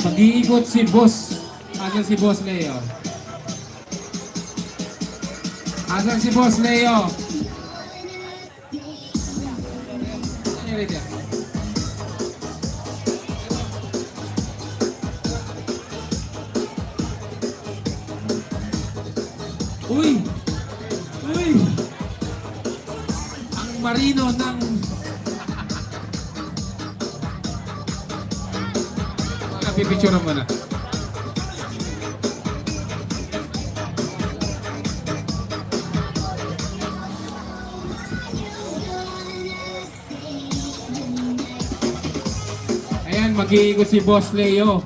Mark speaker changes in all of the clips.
Speaker 1: Mag-iikot si Boss. Asan si Boss Leo? Asan si Boss Leo? Nangyari dyan? Uy! Uy! Ang marino ng... Pipicturean mo na. Ayan, mag-iikot si Boss Leo.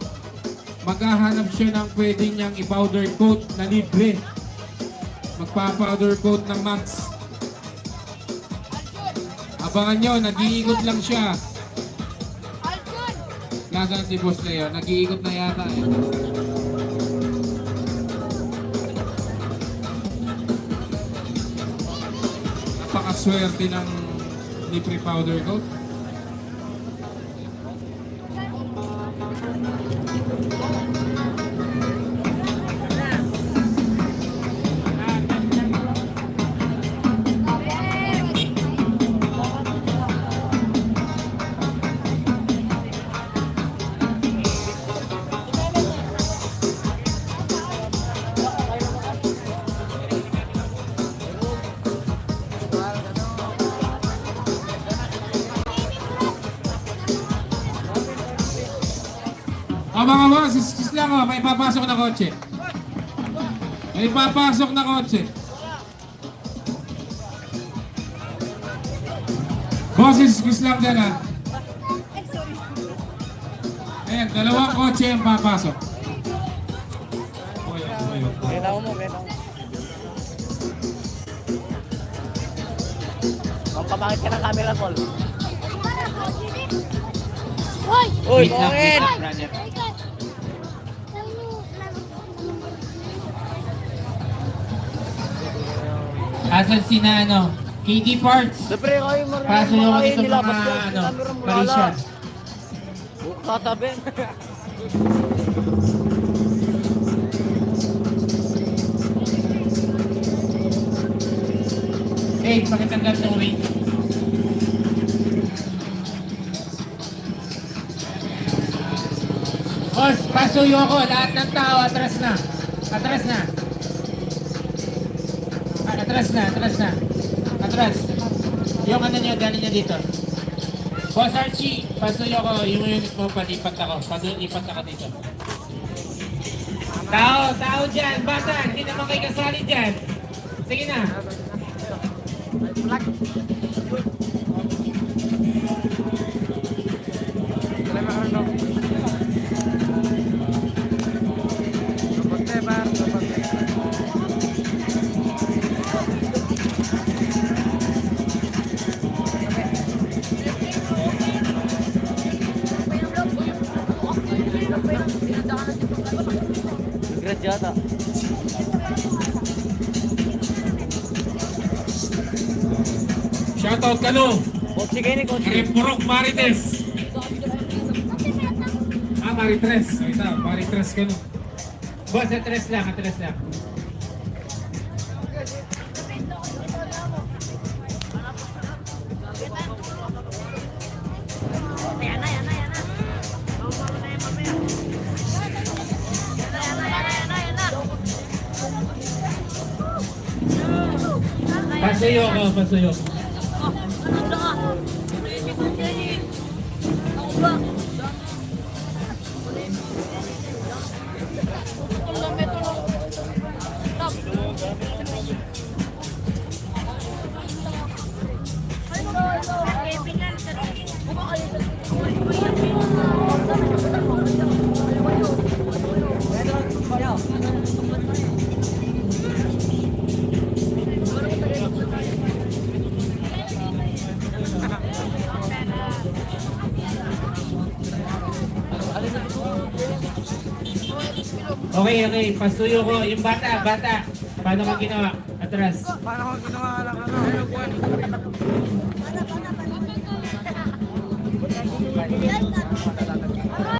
Speaker 1: Maghahanap siya ng pwede niyang i-powder coat na libre. Magpa-powder coat ng Max. Abangan nyo, nag-iikot lang siya. Nasaan si Boss Leo? Nag-iikot na yata eh. Napakaswerte ng libre powder coat. O mga boss, excuse lang o, may papasok na kotse. May papasok na kotse. Boss, excuse lang dyan ha. Ayan, dalawang kotse ang papasok.
Speaker 2: Kaya mo, kaya mo. Pampamangit ka ng camera, Paul. Uy, Pongin!
Speaker 1: Asan si na ano? KD Parts.
Speaker 2: Siyempre, kayo marami.
Speaker 1: Paso yung ito mga ano, Parisian.
Speaker 2: Tatabi.
Speaker 1: Eh, pakitanggal ng weight. Boss, pasuyo ko. Lahat ng tao, atras na. Atras na. Atras na, atras na. Atras. Yung ano nyo, dali nyo dito. Boss Archie, pasuyo ko. Yung unit mo, palipat ako. Palipat ako dito. Tao dyan. Bata, hindi naman kayo kasali dyan. Sige na.
Speaker 2: Gradyata.
Speaker 1: Shoutout ka no.
Speaker 2: Kotse kayo ni Kotse.
Speaker 1: Purok Marites. Maritres. Ito, Maritres ka no. Boss, atras lang, atras lang. Pasuyo ko, pasuyo. Okay, pasuyo ko. Yung bata. Paano ka ginawa? Atras.
Speaker 2: Paano ko ginawa lang ano?